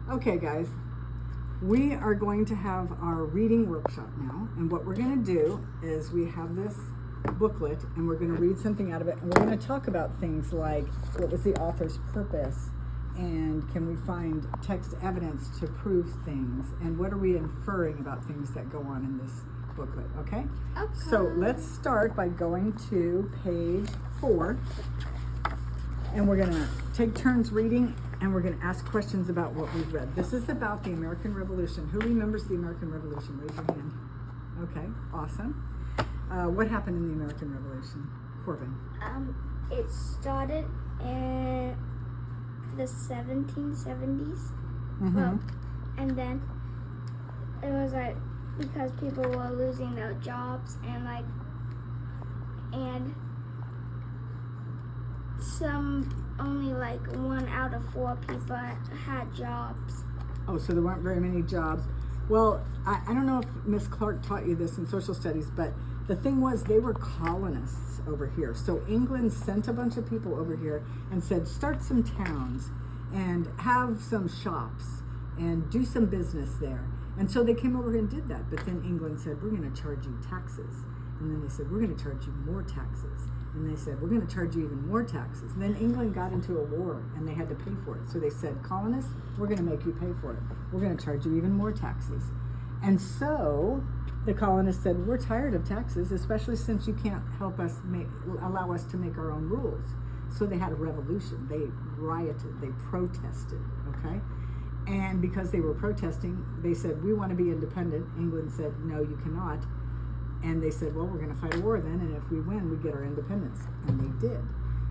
Okay, guys, we are going to have our reading workshop now, and what we're going to do is we have this booklet, and we're going to read something out of it, and we're going to talk about things like what was the author's purpose, and can we find text evidence to prove things, and what are we inferring about things that go on in this booklet, okay? Okay. So let's start by going to page 4, and we're going to take turns reading, and we're going to ask questions about what we've read. This is about the American Revolution. Who remembers the American Revolution? Raise your hand. Okay, awesome. What happened in the American Revolution? Corbin. It started in the 1770s. Mm-hmm. Well, and then it was like because people were losing their jobs and some only like 1 out of 4 people had jobs. Oh, so there weren't very many jobs. Well, I don't know if Miss Clark taught you this in social studies, but the thing was they were colonists over here. So England sent a bunch of people over here and said, start some towns and have some shops and do some business there. And so they came over here and did that. But then England said, we're going to charge you taxes. And then they said, we're going to charge you more taxes. And they said, we're going to charge you even more taxes. And then England got into a war and they had to pay for it. So they said, colonists, we're going to make you pay for it. We're going to charge you even more taxes. And so the colonists said, we're tired of taxes, especially since you can't help us allow us to make our own rules. So they had a revolution. They rioted, they protested, okay? And because they were protesting, they said, we want to be independent. England said, no, you cannot. And they said, well, we're going to fight a war then, and if we win, we get our independence. And they did.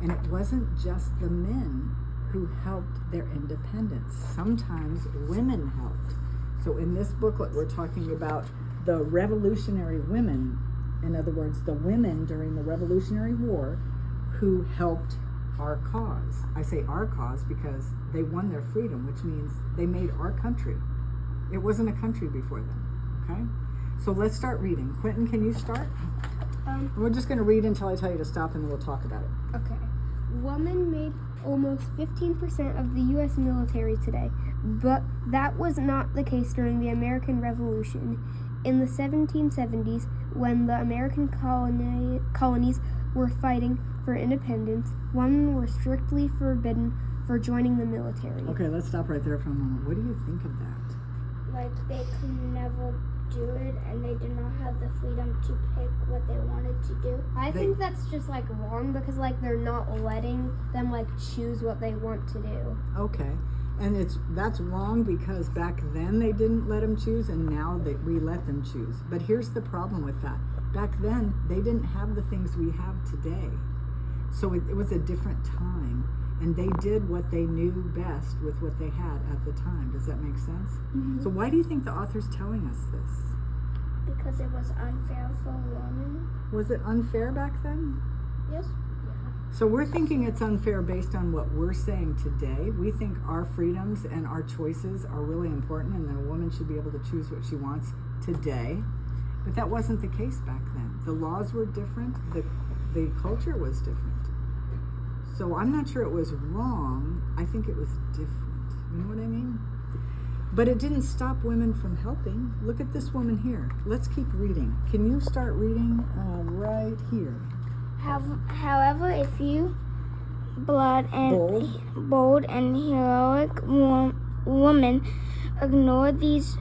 And it wasn't just the men who helped their independence. Sometimes women helped. So in this booklet, we're talking about the revolutionary women, in other words, the women during the Revolutionary War who helped our cause. I say our cause because they won their freedom, which means they made our country. It wasn't a country before then, okay? So let's start reading. Quentin, can you start? We're just going to read until I tell you to stop, and then we'll talk about it. Okay. Women made almost 15% of the U.S. military today, but that was not the case during the American Revolution. In the 1770s, when the American colonies were fighting for independence, women were strictly forbidden for joining the military. Okay, let's stop right there for a moment. What do you think of that? Like they could never do it, and they did not have the freedom to pick what they wanted to do. I think that's just like wrong because like they're not letting them like choose what they want to do. Okay, and that's wrong because back then they didn't let them choose, and now we let them choose. But here's the problem with that. Back then they didn't have the things we have today, so it was a different time, and they did what they knew best with what they had at the time. Does that make sense? Mm-hmm. So why do you think the author's telling us this? Because it was unfair for women. Was it unfair back then? Yes. So we're thinking it's unfair based on what we're saying today. We think our freedoms and our choices are really important, and that a woman should be able to choose what she wants today. But that wasn't the case back then. The laws were different. The culture was different. So I'm not sure it was wrong. I think it was different. You know what I mean? But it didn't stop women from helping. Look at this woman here. Let's keep reading. Can you start reading right here? However, a few bold and heroic women ignored these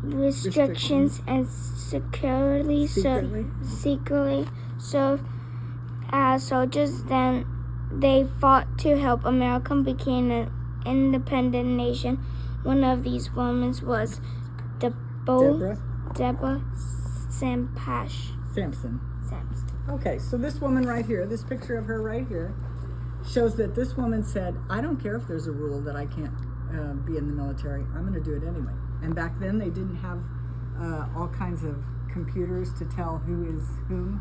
restrictions and secretly served as soldiers. Then they fought to help America become an independent nation. One of these women was Deborah Sampson. Samson. Okay, so this woman right here, this picture of her right here, shows that this woman said, I don't care if there's a rule that I can't be in the military. I'm going to do it anyway. And back then they didn't have all kinds of computers to tell who is whom.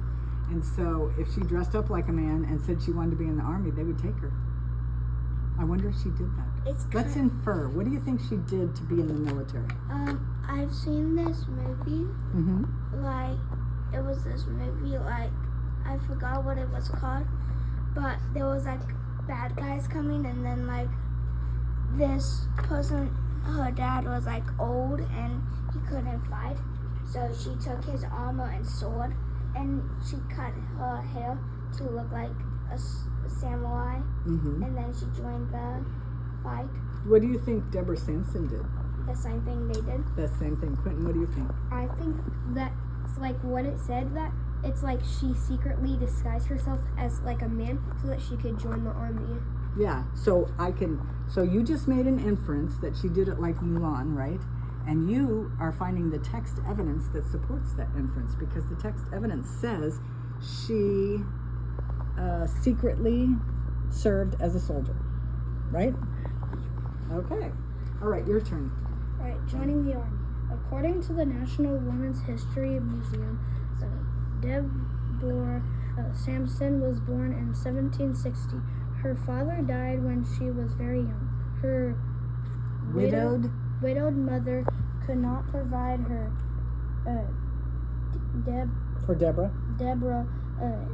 And so if she dressed up like a man and said she wanted to be in the army, they would take her. I wonder if she did that. Let's infer. What do you think she did to be in the military? I've seen this movie. Mm-hmm. Like, it was this movie, like, I forgot what it was called, but there was, like, bad guys coming, and then, like, this person her dad was like old and he couldn't fight. So she took his armor and sword and she cut her hair to look like a samurai. And then she joined the fight. What do you think Deborah Sampson did? The same thing they did. The same thing. Quentin, what do you think? I think that it's like when it said that, it's like she secretly disguised herself as like a man so that she could join the army. Yeah, so you just made an inference that she did it like Mulan, right? And you are finding the text evidence that supports that inference, because the text evidence says she secretly served as a soldier, right? Okay. All right, your turn. All right, joining the army. According to the National Women's History Museum, Deborah Sampson was born in 1760. Her father died when she was very young. Her widowed mother could not provide her Deborah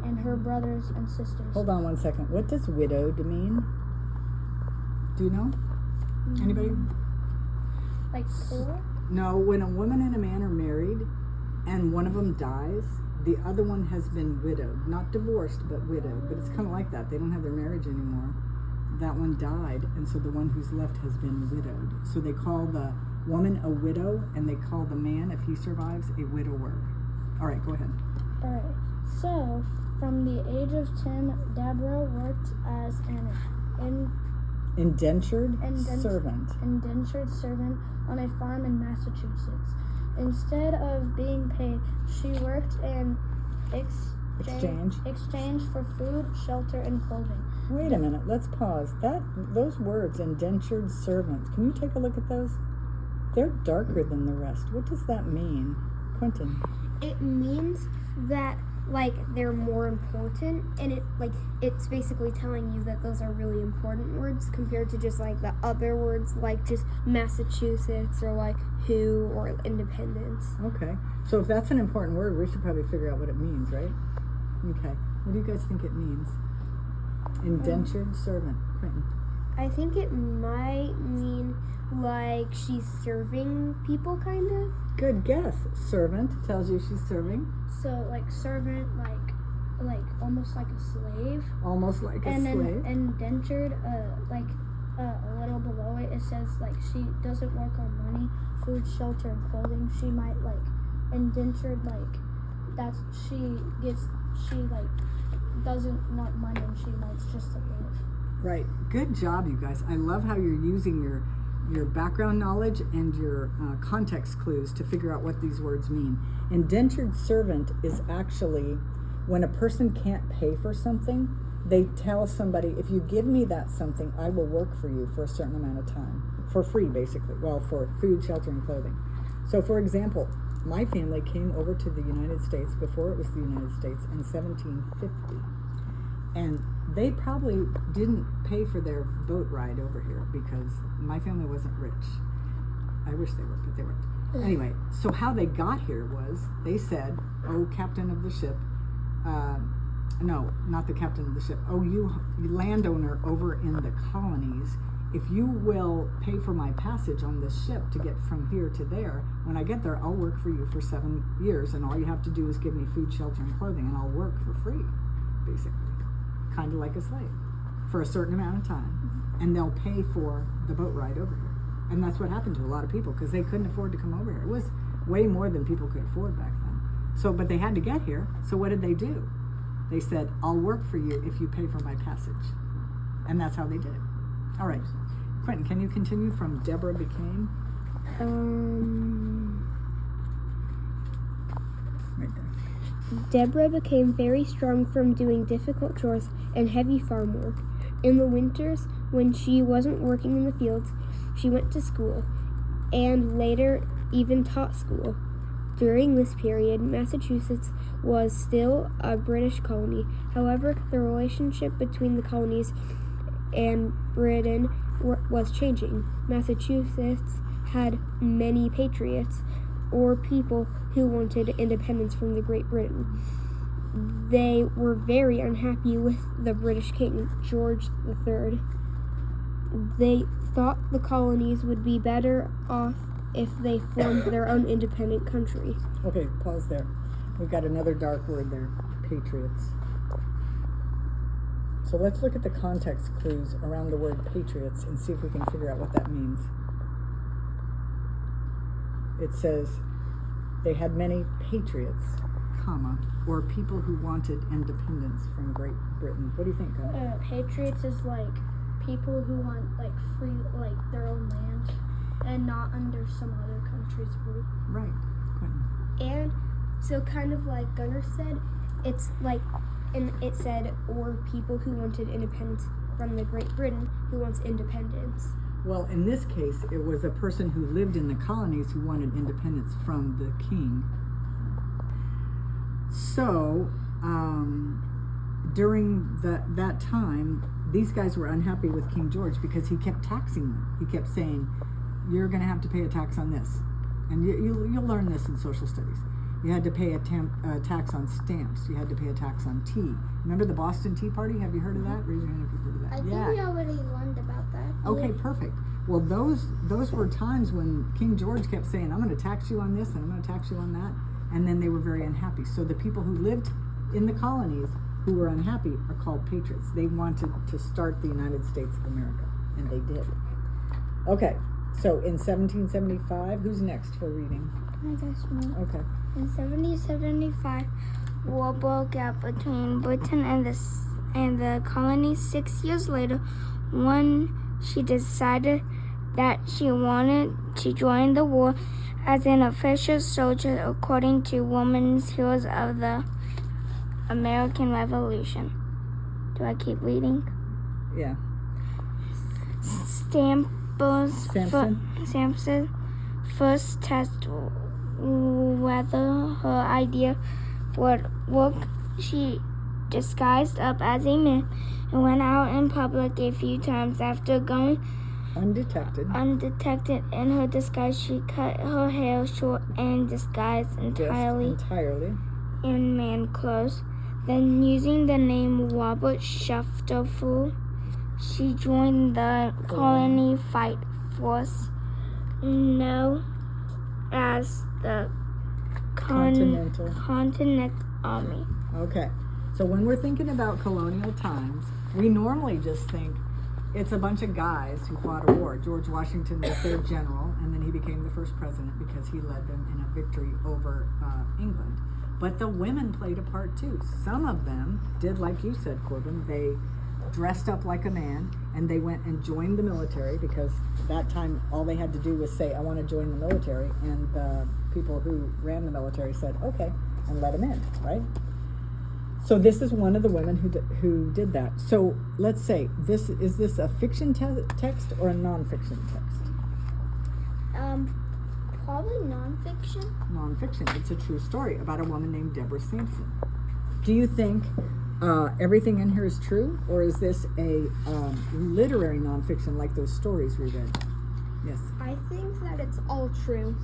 and her brothers and sisters. Hold on one second. What does widowed mean? Do you know? Anybody? Like poor? No, when a woman and a man are married and one of them dies, the other one has been widowed. Not divorced, but widowed. But it's kind of like that. They don't have their marriage anymore. That one died, and so the one who's left has been widowed. So they call the woman a widow, and they call the man, if he survives, a widower. All right, go ahead. All right. So, from the age of 10, Deborah worked as an Indentured servant on a farm in Massachusetts. Instead of being paid, she worked in exchange for food, shelter, and clothing. Wait a minute, let's pause. Those words, indentured servant, can you take a look at those? They're darker than the rest. What does that mean? Quentin. It means that like they're more important, and it's basically telling you that those are really important words compared to just like the other words like just Massachusetts or like who or independence. Okay, so if that's an important word, we should probably figure out what it means, right? Okay, what do you guys think it means? Indentured servant. Quentin. I think it might mean like she's serving people, kind of. Good guess. Servant tells you she's serving. So like servant, like almost like a slave. Almost like a slave. And then indentured, a little below it, it says like she doesn't work on money, food, shelter, and clothing. She might like indentured, like that's she doesn't want money and she likes just to live. Right. Good job, you guys. I love how you're using your background knowledge and your context clues to figure out what these words mean. Indentured servant is actually when a person can't pay for something, they tell somebody, if you give me that something, I will work for you for a certain amount of time. For free, basically. Well, for food, shelter, and clothing. So, for example, my family came over to the United States before it was the United States in 1750. And they probably didn't pay for their boat ride over here because my family wasn't rich. I wish they were, but they weren't. Anyway, so how they got here was they said, oh, captain of the ship, no, not the captain of the ship, oh, you landowner over in the colonies, if you will pay for my passage on this ship to get from here to there, when I get there, I'll work for you for 7 years, and all you have to do is give me food, shelter, and clothing, and I'll work for free, basically. Kind of like a slave for a certain amount of time, and they'll pay for the boat ride over here. And that's what happened to a lot of people because they couldn't afford to come over here. It was way more than people could afford back then. So, but they had to get here. So what did they do? They said, I'll work for you if you pay for my passage. And that's how they did it. All right. Quentin, can you continue from Deborah became? Right there. Deborah became very strong from doing difficult chores and heavy farm work. In the winters, when she wasn't working in the fields, she went to school, and later even taught school. During this period, Massachusetts was still a British colony. However, the relationship between the colonies and Britain was changing. Massachusetts had many patriots, or people who wanted independence from the Great Britain. They were very unhappy with the British King, George III. thought the colonies would be better off if they formed their own independent country. Okay, pause there. We've got another dark word there, patriots. So let's look at the context clues around the word patriots and see if we can figure out what that means. It says they had many patriots, comma, or people who wanted independence from Great Britain. What do you think, God? Patriots is like people who want like free, like their own land and not under some other country's rule. Right, Quentin. And so kind of like Gunnar said, it's like, and it said, or people who wanted independence from the Great Britain who wants independence. Well, in this case, it was a person who lived in the colonies who wanted independence from the king. So, during that time, these guys were unhappy with King George because he kept taxing them. He kept saying, you're going to have to pay a tax on this. And you'll learn this in social studies. You had to pay a tax on stamps. You had to pay a tax on tea. Remember the Boston Tea Party? Have you heard of that? Raise your hand if you've heard of that. I think we already learned about that. Okay, perfect. Well, those were times when King George kept saying, I'm going to tax you on this and I'm going to tax you on that. And then they were very unhappy. So the people who lived in the colonies who were unhappy are called patriots. They wanted to start the United States of America, and they did. Okay, so in 1775, who's next for reading? I guess me. Okay. In 1775, war broke out between Britain and the colonies. 6 years later, when she decided that she wanted to join the war as an official soldier, according to Women's Heroes of the American Revolution. Do I keep reading? Yeah. Sampson first test whether her idea would work. She disguised up as a man and went out in public a few times. After going undetected in her disguise, she cut her hair short and disguised entirely in man clothes. Then, using the name Robert Shafterful, she joined the colony fight force known as the Continental Army. Okay. So when we're thinking about colonial times, we normally just think it's a bunch of guys who fought a war. George Washington was their general, and then he became the first president because he led them in a victory over England. But the women played a part too. Some of them did, like you said, Corbin, they dressed up like a man and they went and joined the military, because at that time all they had to do was say, I want to join the military, and the people who ran the military said, okay, and let them in, right? So this is one of the women who did that. So let's say, is this a fiction text or a non-fiction text? Probably non-fiction. Non-fiction. It's a true story about a woman named Deborah Sampson. Do you think everything in here is true, or is this a literary non-fiction like those stories we read? Yes. I think that it's all true.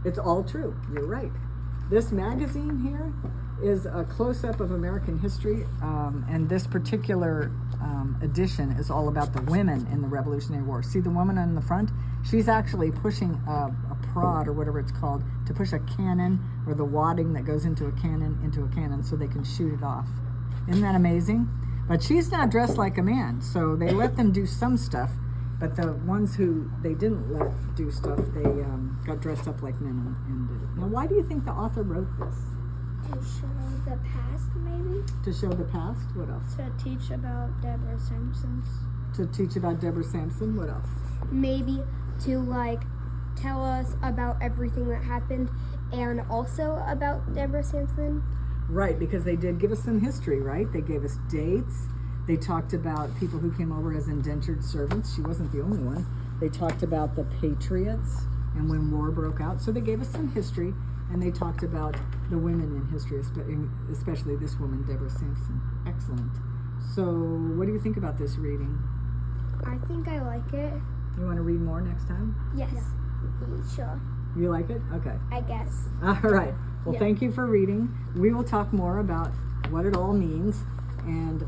It's all true. You're right. This magazine here is a close-up of American history, and this particular edition is all about the women in the Revolutionary War. See the woman on the front? She's actually pushing a prod, or whatever it's called, to push a cannon, or the wadding that goes into a cannon so they can shoot it off. Isn't that amazing? But she's not dressed like a man, so they let them do some stuff, but the ones who they didn't let do stuff, they got dressed up like men and did it. Now, why do you think the author wrote this? To show the past, maybe? To show the past? What else? To teach about Deborah Sampson. To teach about Deborah Sampson? What else? Maybe to like tell us about everything that happened, and also about Deborah Sampson. Right, because they did give us some history, right? They gave us dates. They talked about people who came over as indentured servants. She wasn't the only one. They talked about the Patriots and when war broke out. So they gave us some history, and they talked about the women in history, especially this woman, Deborah Sampson. Excellent. So what do you think about this reading? I think I like it. You want to read more next time? Yes. Sure. You like it? Okay. I guess. All right. Well, Yeah. Thank you for reading. We will talk more about what it all means and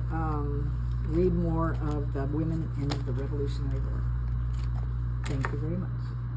read more of the women in the Revolutionary War. Thank you very much.